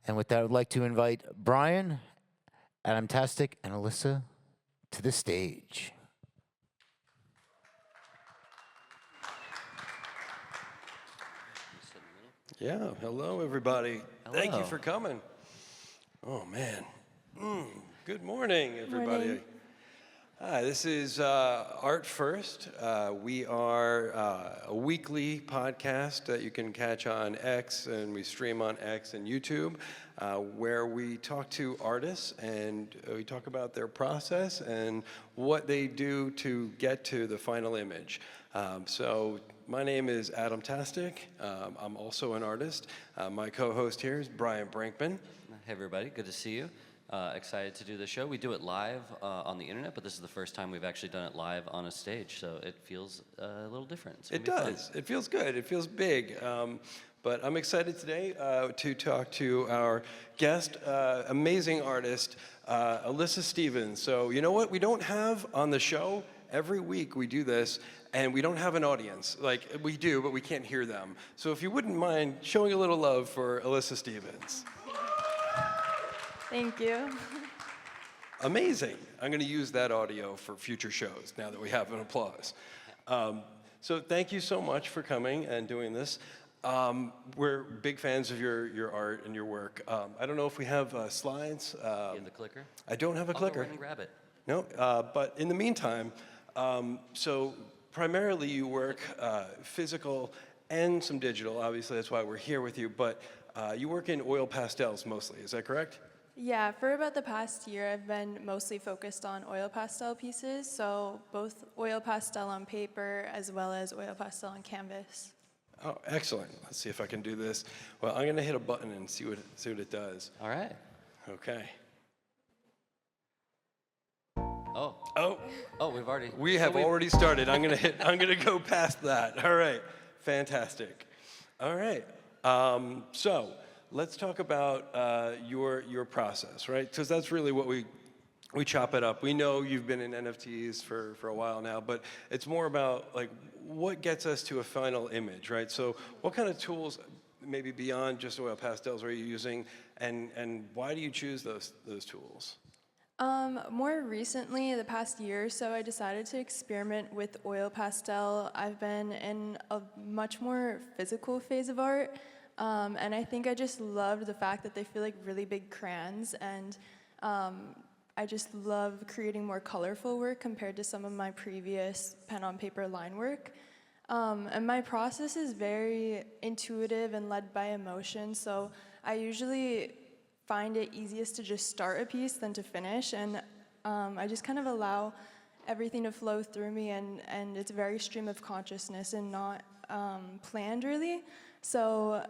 And with that, I'd like to invite Bryan, Adamtastic, and Alyssa to the stage. Yeah, hello everybody. Thank you Hello. for coming. Oh man. Good morning, everybody. Morning. Hi, this is Art First. We are a weekly podcast that you can catch on X, and we stream on X and YouTube, where we talk to artists and we talk about their process and what they do to get to the final image. So my name is Adamtastic. I'm also an artist. My co-host here is Bryan Brinkman. Hey everybody, good to see you. Excited to do the show. We do it live on the internet, but this is the first time we've actually done it live on a stage, so it feels a little different. It does. It feels good. It feels big. But I'm excited today to talk to our guest, amazing artist, Alyssa Stevens. So you know what we don't have on the show? Every week we do this, and we don't have an audience. Like, we do, but we can't hear them. So if you wouldn't mind showing a little love for Alyssa Stevens. Thank you. Amazing. I'm going to use that audio for future shows now that we have an applause. So thank you so much for coming and doing this. We're big fans of your art and your work. I don't know if we have slides. You have the clicker? I don't have a I'll clicker. go right and grab it. No, but in the meantime, so primarily you work physical and some digital. Obviously, that's why we're here with you. But you work in oil pastels mostly. Is that correct? Yeah, for about the past year, I've been mostly focused on oil pastel pieces, so both oil pastel on paper as well as oil pastel on canvas. Oh, excellent. Let's see if I can do this. Well, I'm going to hit a button and see what it does. All right. Okay. Oh, Oh, we've already. we have already started. I'm going to go past that. All right. Fantastic. All right. So let's talk about your process, right? Because that's really what we chop it up. We know you've been in NFTs for a while now, but it's more about like what gets us to a final image, right? So what kind of tools, maybe beyond just oil pastels, are you using, and why do you choose those tools? More recently, the past year or so, I decided to experiment with oil pastel. I've been in a much more physical phase of art, and I think I just loved the fact that they feel like really big crayons, and I just love creating more colorful work compared to some of my previous pen-on-paper line work. And my process is very intuitive and led by emotion, so I usually find it easiest to just start a piece than to finish, and I just kind of allow everything to flow through me, and it's very stream of consciousness and not planned really. So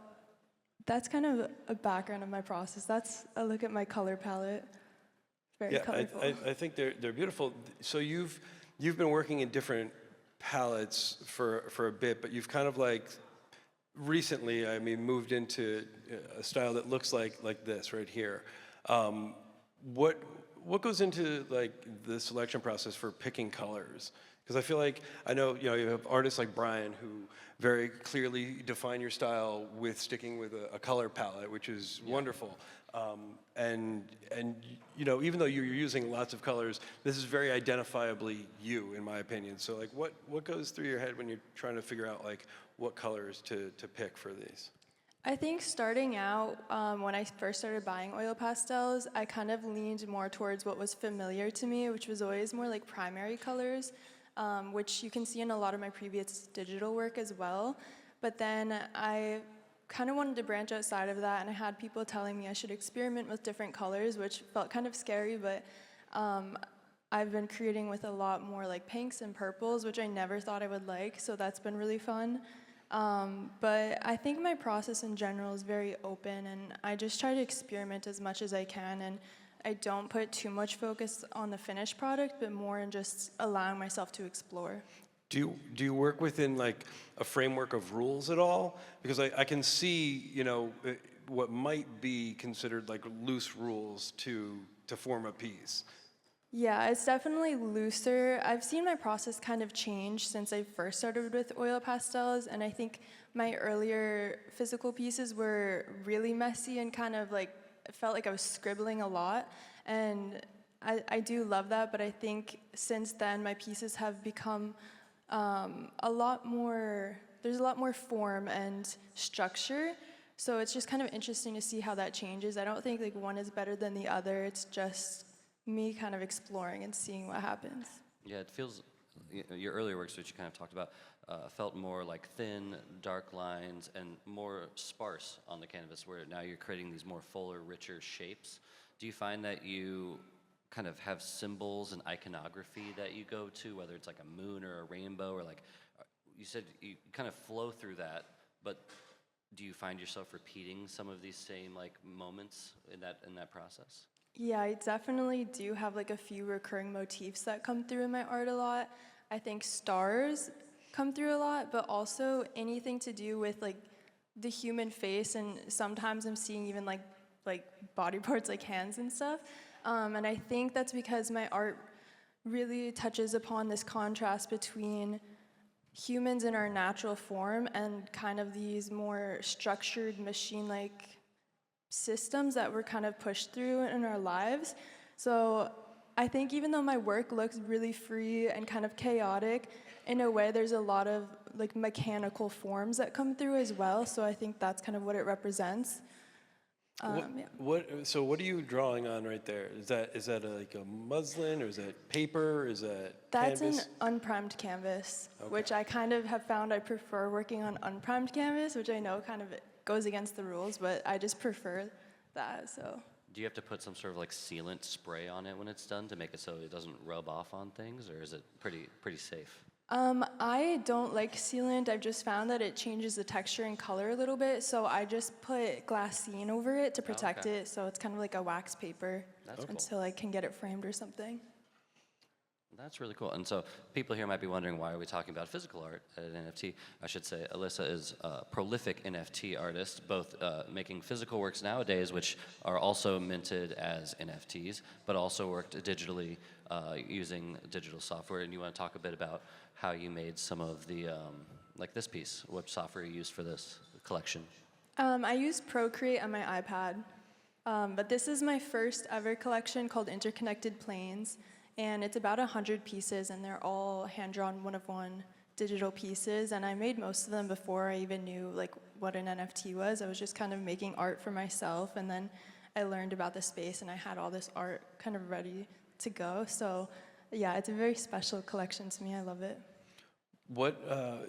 that's kind of a background of my process. That's a look at my color palette. Very colorful. I think they're beautiful. So you've been working in different palettes for a bit, but you've kind of like recently, I mean, moved into a style that looks like this right here. What goes into like the selection process for picking colors? Because I feel like, I know, you have artists like Bryan who very clearly define your style with sticking with a color palette, which is wonderful. And even though you're using lots of colors, this is very identifiably you, in my opinion. So like, what goes through your head when you're trying to figure out like what colors to pick for these? I think starting out, when I first started buying oil pastels, I kind of leaned more towards what was familiar to me, which was always more like primary colors, which you can see in a lot of my previous digital work as well. But then I kind of wanted to branch outside of that, and I had people telling me I should experiment with different colors, which felt kind of scary, but I've been creating with a lot more like pinks and purples, which I never thought I would like, so that's been really fun. But I think my process in general is very open, and I just try to experiment as much as I can, and I don't put too much focus on the finished product, but more in just allowing myself to explore. Do you work within like a framework of rules at all? Because I can see, what might be considered like loose rules to form a piece. Yeah, it's definitely looser. I've seen my process kind of change since I first started with oil pastels, and I think my earlier physical pieces were really messy and kind of like, it felt like I was scribbling a lot, and I do love that, but I think since then my pieces have become a lot more, there's a lot more form and structure, so it's just kind of interesting to see how that changes. I don't think like one is better than the other, it's just me kind of exploring and seeing what happens. Yeah, it feels, your earlier works, which you kind of talked about, felt more like thin, dark lines and more sparse on the canvas, where now you're creating these more fuller, richer shapes. Do you find that you kind of have symbols and iconography that you go to, whether it's like a moon or a rainbow, or like, you said you kind of flow through that, but do you find yourself repeating some of these same like moments in that process? Yeah, I definitely do have like a few recurring motifs that come through in my art a lot. I think stars come through a lot, but also anything to do with like the human face, and sometimes I'm seeing even like body parts like hands and stuff. And I think that's because my art really touches upon this contrast between humans in our natural form and kind of these more structured machine-like systems that we're kind of pushed through in our lives. So I think even though my work looks really free and kind of chaotic, in a way there's a lot of like mechanical forms that come through as well. So I think that's kind of what it represents. Yeah. So what are you drawing on right there? Is that like a muslin, or is that paper, or is that That's canvas? an unprimed canvas, which I kind of have found I prefer working on unprimed canvas, which I know kind of goes against the rules, but I just prefer that, so. Do you have to put some sort of like sealant spray on it when it's done to make it so it doesn't rub off on things, or is it pretty safe? I don't like sealant. I've just found that it changes the texture and color a little bit, so I just put glassine over it to protect it, so it's kind of like a wax paper until I can get it framed or something. That's really cool. And so people here might be wondering, why are we talking about physical art at an NFT? I should say Alyssa is a prolific NFT artist, both making physical works nowadays, which are also minted as NFTs, but also worked digitally using digital software. And you want to talk a bit about how you made some of the, like this piece, what software you used for this collection? I used Procreate on my iPad, but this is my first ever collection called Interconnected Planes. And it's about 100 pieces, and they're all hand-drawn one-of-one digital pieces. And I made most of them before I even knew like what an NFT was. I was just kind of making art for myself, and then I learned about the space, and I had all this art kind of ready to go. So yeah, it's a very special collection to me. I love it.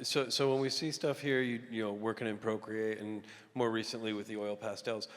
So when we see stuff here, you know, working in Procreate, and more recently with the oil pastels,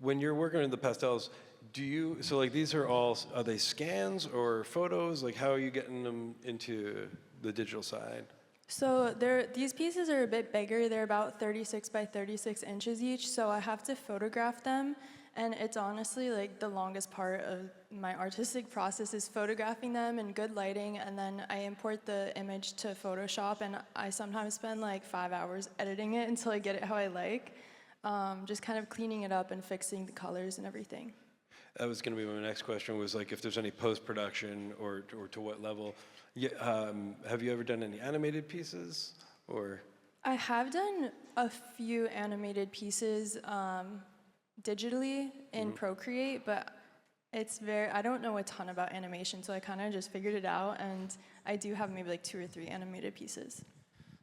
when you're working in the pastels, so like these are they scans or photos? Like how are you getting them into the digital side? So these pieces are a bit bigger. They're about 36 by 36 inches each, so I have to photograph them. And it's honestly like the longest part of my artistic process is photographing them in good lighting, and then I import the image to Photoshop, and I sometimes spend like 5 hours editing it until I get it how I like. Just kind of cleaning it up and fixing the colors and everything. That was going to be my next question, was like if there's any post-production or to what level. Yeah, have you ever done any animated pieces, or? I have done a few animated pieces digitally in Procreate, but I don't know a ton about animation, so I kind of just figured it out, and I do have maybe like 2 or 3 animated pieces.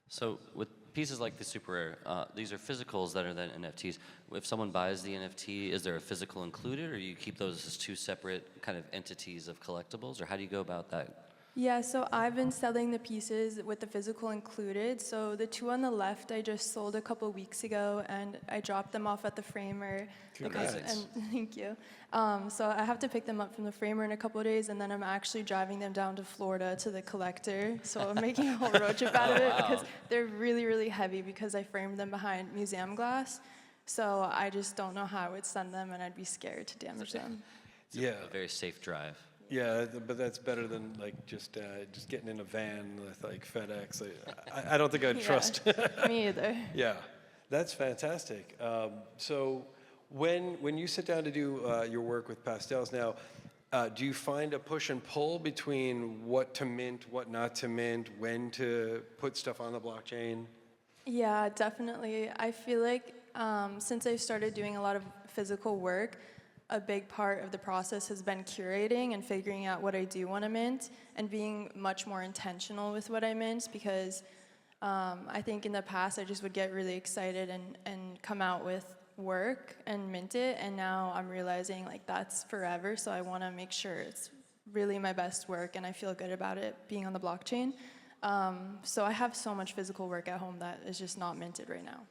So with pieces like the Super Rare, these are physicals that are then NFTs. If someone buys the NFT, is there a physical included, or you keep those as 2 separate kind of entities of collectibles, or how do you go about that? Yeah, so I've been selling the pieces with the physical included. So the 2 on the left I just sold a couple weeks ago, and I dropped them off at the framer. Congrats. Thank you. So I have to pick them up from the framer in a couple of days, and then I'm actually driving them down to Florida to the collector. So I'm making a whole road trip out of it because they're really, really heavy because I framed them behind museum glass. So I just don't know how I would send them, and I'd be scared to damage them. It's a very safe drive. Yeah, but that's better than like just getting in a van with like FedEx. I don't think I'd trust. Me either. Yeah, that's fantastic. So when you sit down to do your work with pastels now, Do you find a push and pull between what to mint, what not to mint, when to put stuff on the blockchain? Yeah, definitely. I feel like since I started doing a lot of physical work, a big part of the process has been curating and figuring out what I do want to mint and being much more intentional with what I mint, because I think in the past I just would get really excited and come out with work and mint it, and now I'm realizing like that's forever, so I want to make sure it's really my best work and I feel good about it being on the blockchain. So I have so much physical work at home that is just not minted right now.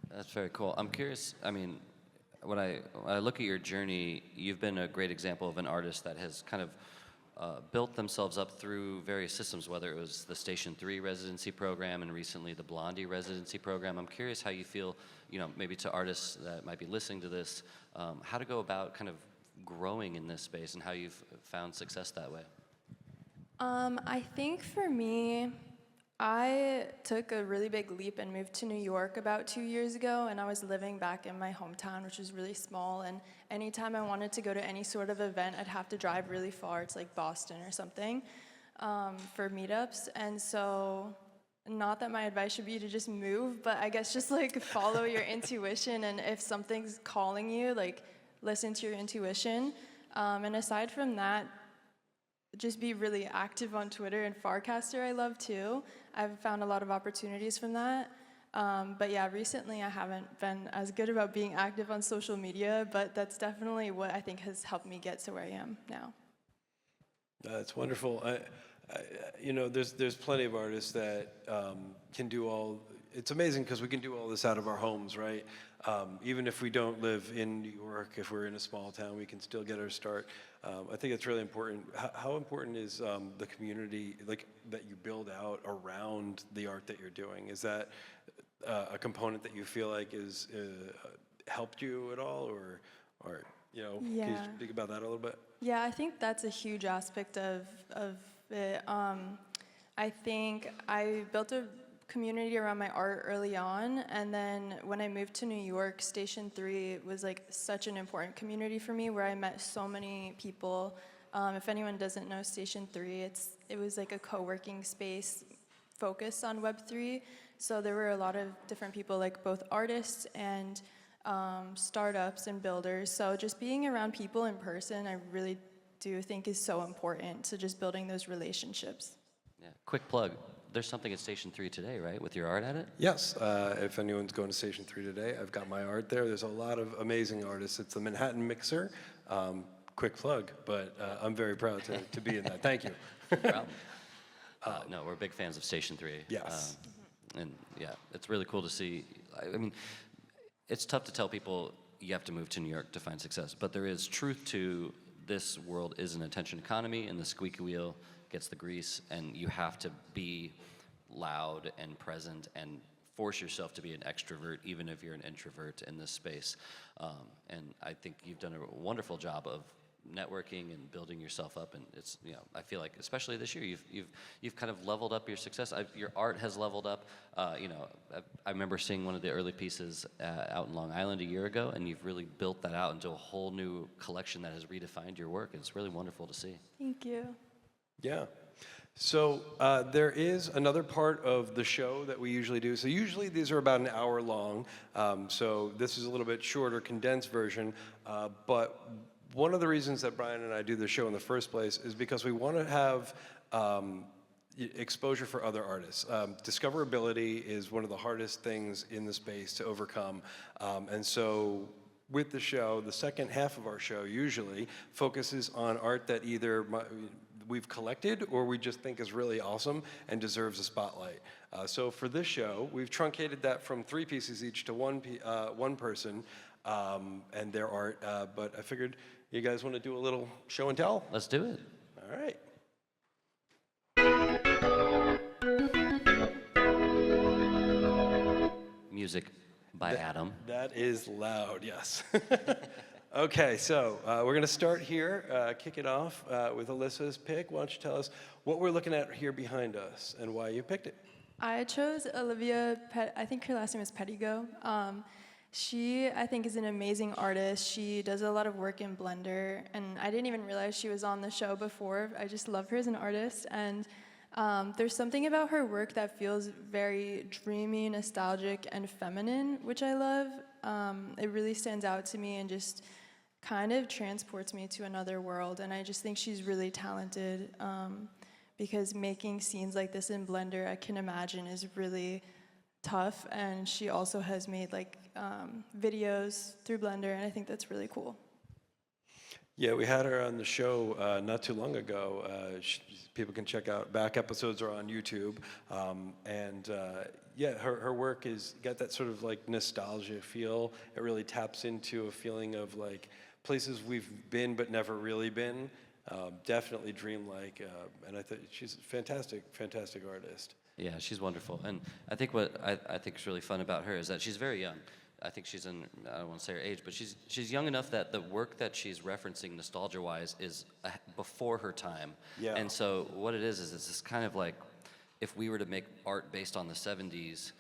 That's very cool. I'm curious, I mean, when I look at your journey, you've been a great example of an artist that has kind of built themselves up through various systems, whether it was the Station 3 residency program and recently the Blondie residency program. I'm curious how you feel, you know, maybe to artists that might be listening to this, how to go about kind of growing in this space and how you've found success that way. I think for me, I took a really big leap and moved to New York about 2 years ago, and I was living back in my hometown, which was really small, and anytime I wanted to go to any sort of event, I'd have to drive really far to like Boston or something for meetups. And so, not that my advice should be to just move, but I guess just like follow your intuition, and if something's calling you, like listen to your intuition. And aside from that, just be really active on Twitter, and Farcaster I love too. I've found a lot of opportunities from that. But yeah, recently I haven't been as good about being active on social media, but that's definitely what I think has helped me get to where I am now. That's wonderful. You know, there's plenty of artists that can do all. It's amazing because we can do all this out of our homes, right? Even if we don't live in New York, if we're in a small town, we can still get our start. I think it's really important. How important is the community, like that you build out around the art that you're doing? Is that a component that you feel like is helped you at all, or you know, Yeah. can you speak about that a little bit? Yeah, I think that's a huge aspect of it. I think I built a community around my art early on, and then when I moved to New York, Station 3 was like such an important community for me, where I met so many people. If anyone doesn't know Station 3, it was like a co-working space focused on Web3. So there were a lot of different people, like both artists and startups and builders. So just being around people in person, I really do think is so important to just building those relationships. Yeah, quick plug. There's something at Station 3 today, right, with your art at it? Yes, if anyone's going to Station 3 today, I've got my art there. There's a lot of amazing artists. It's the Manhattan Mixer. Quick plug, but I'm very proud to be in that. Thank you. No problem. No, we're big fans of Station 3. Yes. And yeah, it's really cool to see. I mean, it's tough to tell people you have to move to New York to find success, but there is truth to this world is an attention economy, and the squeaky wheel gets the grease, and you have to be loud and present and force yourself to be an extrovert, even if you're an introvert in this space. And I think you've done a wonderful job of networking and building yourself up, and it's, you know, I feel like especially this year you've kind of leveled up your success. Your art has leveled up. You know, I remember seeing one of the early pieces out in Long Island a year ago, and you've really built that out into a whole new collection that has redefined your work. It's really wonderful to see. Thank you. Yeah. So there is another part of the show that we usually do. So usually these are about an hour long. So this is a little bit shorter, condensed version. But one of the reasons that Bryan and I do the show in the first place is because we want to have exposure for other artists. Discoverability is one of the hardest things in the space to overcome. And so with the show, the second half of our show usually focuses on art that either we've collected or we just think is really awesome and deserves a spotlight. So for this show, we've truncated that from 3 pieces each to one person and their art. But I figured you guys want to do a little show and tell? Let's do it. All right. Music by Adam. That is loud, yes. Okay, so we're going to start here, kick it off with Alyssa's pick. Why don't you tell us what we're looking at here behind us and why you picked it? I chose Olivia, I think her last name is Pettigo. She, I think, is an amazing artist. She does a lot of work in Blender, and I didn't even realize she was on the show before. I just love her as an artist, and there's something about her work that feels very dreamy, nostalgic, and feminine, which I love. It really stands out to me and just kind of transports me to another world, and I just think she's really talented, because making scenes like this in Blender, I can imagine, is really tough, and she also has made like videos through Blender, and I think that's really cool. Yeah, we had her on the show not too long ago. People can check out back episodes are on YouTube, and yeah, her work is got that sort of like nostalgia feel. It really taps into a feeling of like places we've been but never really been. Definitely dreamlike, and I think she's a fantastic artist. Yeah, she's wonderful. And I think what I think is really fun about her is that she's very young. I think she's in, I don't want to say her age, but she's young enough that the work that she's referencing nostalgia-wise is before her time. Yeah. And so what it is it's this kind of like, if we were to make art based on the 70s,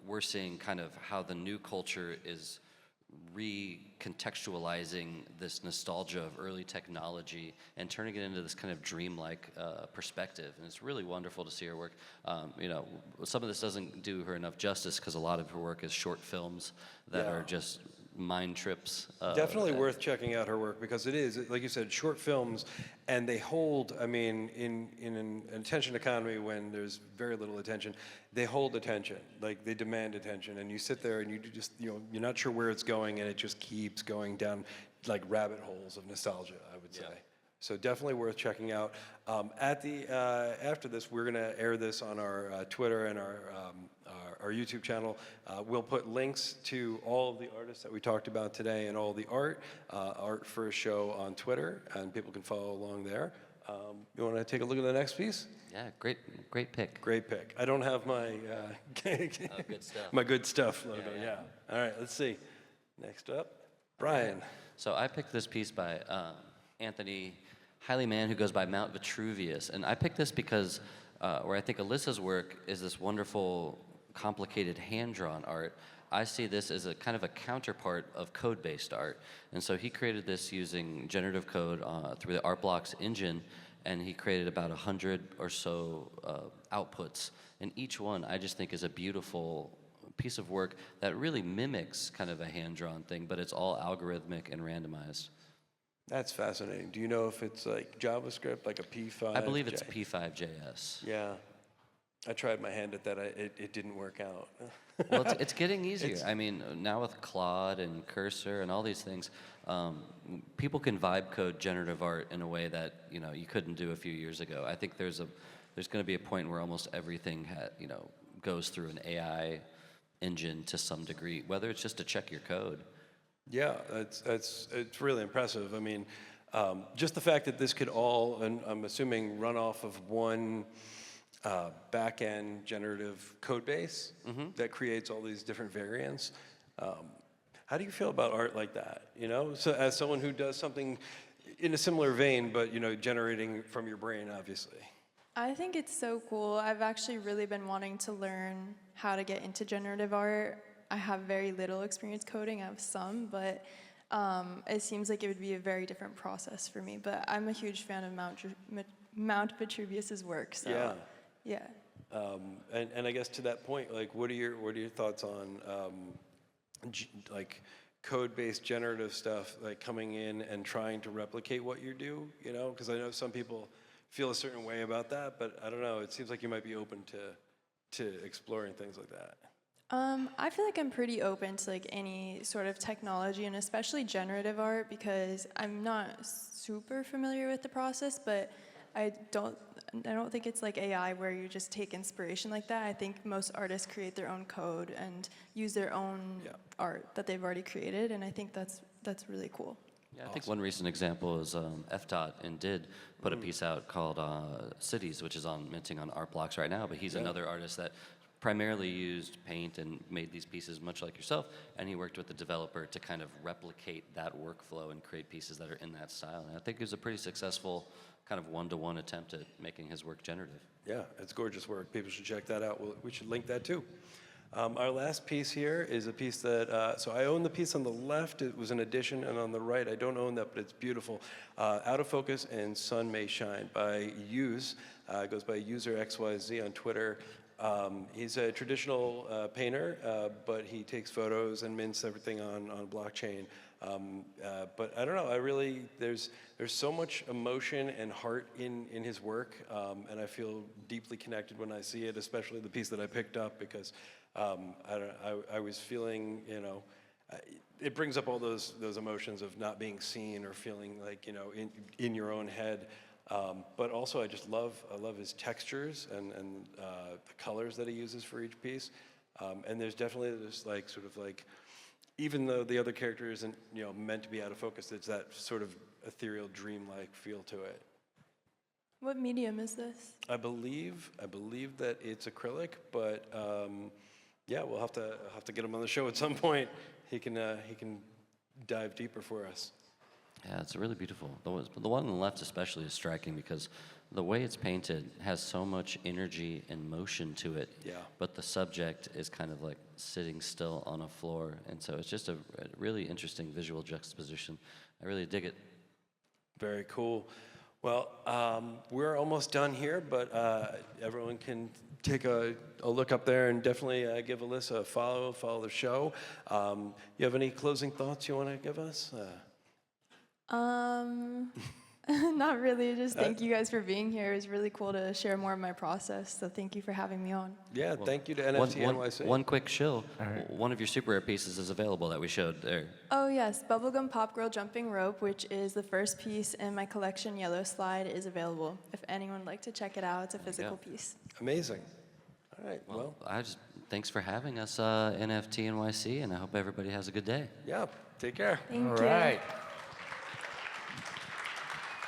we're seeing kind of how the new culture is recontextualizing this nostalgia of early technology and turning it into this kind of dreamlike perspective. And it's really wonderful to see her work. Some of this doesn't do her enough justice because a lot of her work is short films that are just mind trips. Definitely worth checking out her work because it is, like you said, short films, and they hold, I mean, in an attention economy when there's very little attention, they hold attention, like they demand attention, and you sit there and you just, you're not sure where it's going, and it just keeps going down like rabbit holes of nostalgia, I would say. So definitely worth checking out. After this, we're gonna air this on our Twitter and our YouTube channel. We'll put links to all of the artists that we talked about today and all the art for a show on Twitter, and people can follow along there. You wanna take a look at the next piece? Yeah, great pick. Great pick. I don't have my Good stuff. my good stuff logo, yeah. All right, let's see. Next up, Bryan. So I picked this piece by Anthony Hileyman, who goes by Mount Vitruvius. And I picked this because where I think Alyssa's work is this wonderful, complicated hand-drawn art, I see this as a kind of a counterpart of code-based art. And so he created this using generative code through the ArtBlocks engine, and he created about 100 or so outputs. And each one I just think is a beautiful piece of work that really mimics kind of a hand-drawn thing, but it's all algorithmic and randomized. That's fascinating. Do you know if it's like JavaScript, like a P5? I believe it's P5.js. Yeah. I tried my hand at that. It didn't work out. Well, it's getting easier. I mean, now with Claude and Cursor and all these things, people can vibe code generative art in a way that you couldn't do a few years ago. I think there's going to be a point where almost everything goes through an AI engine to some degree, whether it's just to check your code. Yeah, it's really impressive. I mean, just the fact that this could all, and I'm assuming, run off of one back-end generative code base that creates all these different variants. How do you feel about art like that? So as someone who does something in a similar vein, but generating from your brain, obviously. I think it's so cool. I've actually really been wanting to learn how to get into generative art. I have very little experience coding. I have some, but it seems like it would be a very different process for me. But I'm a huge fan of Mount Vitruvius's work. So, yeah. And I guess to that point, like, what are your thoughts on like code-based generative stuff, like coming in and trying to replicate what you do? Because I know some people feel a certain way about that, but I don't know. It seems like you might be open to exploring things like that. I feel like I'm pretty open to like any sort of technology, and especially generative art, because I'm not super familiar with the process, but I don't think it's like AI where you just take inspiration like that. I think most artists create their own code and use their own art that they've already created, and I think that's really cool. Yeah, I think one recent example is F. and did put a piece out called Cities, which is minting on ArtBlocks right now, but he's another artist that primarily used paint and made these pieces much like yourself, and he worked with the developer to kind of replicate that workflow and create pieces that are in that style. And I think it was a pretty successful kind of one-to-one attempt at making his work generative. Yeah, it's gorgeous work. People should check that out. We should link that too. Our last piece here is a piece that, so I own the piece on the left. It was an addition, and on the right, I don't own that, but it's beautiful. Out of Focus and Sun May Shine by Use. It goes by User XYZ on Twitter. He's a traditional painter, but he takes photos and mints everything on blockchain. But I don't know, there's so much emotion and heart in his work, and I feel deeply connected when I see it, especially the piece that I picked up, because I was feeling, it brings up all those emotions of not being seen or feeling like, in your own head. But also I love his textures and the colors that he uses for each piece. And there's definitely this even though the other character isn't, meant to be out of focus, it's that sort of ethereal, dreamlike feel to it. What medium is this? I believe that it's acrylic, but yeah, we'll have to get him on the show at some point. He can dive deeper for us. Yeah, it's really beautiful. The one on the left especially is striking because the way it's painted has so much energy and motion to it. Yeah. But the subject is kind of like sitting still on a floor, and so it's just a really interesting visual juxtaposition. I really dig it. Very cool. Well, we're almost done here, but everyone can take a look up there and definitely give Alyssa a follow the show. You have any closing thoughts you want to give us? Not really, just thank you guys for being here. It was really cool to share more of my process, so thank you for having me on. Yeah, thank you to NFT.NYC. One quick shill. Right. One of your super rare pieces is available that we showed there. Oh yes, Bubblegum Pop Girl Jumping Rope, which is the first piece in my collection, Yellow Slide, is available. If anyone would like to check it out, it's a physical piece. Amazing. All right, well. Thanks for having us, NFT.NYC, and I hope everybody has a good day. Yeah, take care. Thank you. All right.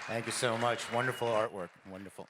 Thank you so much. Wonderful artwork. Wonderful.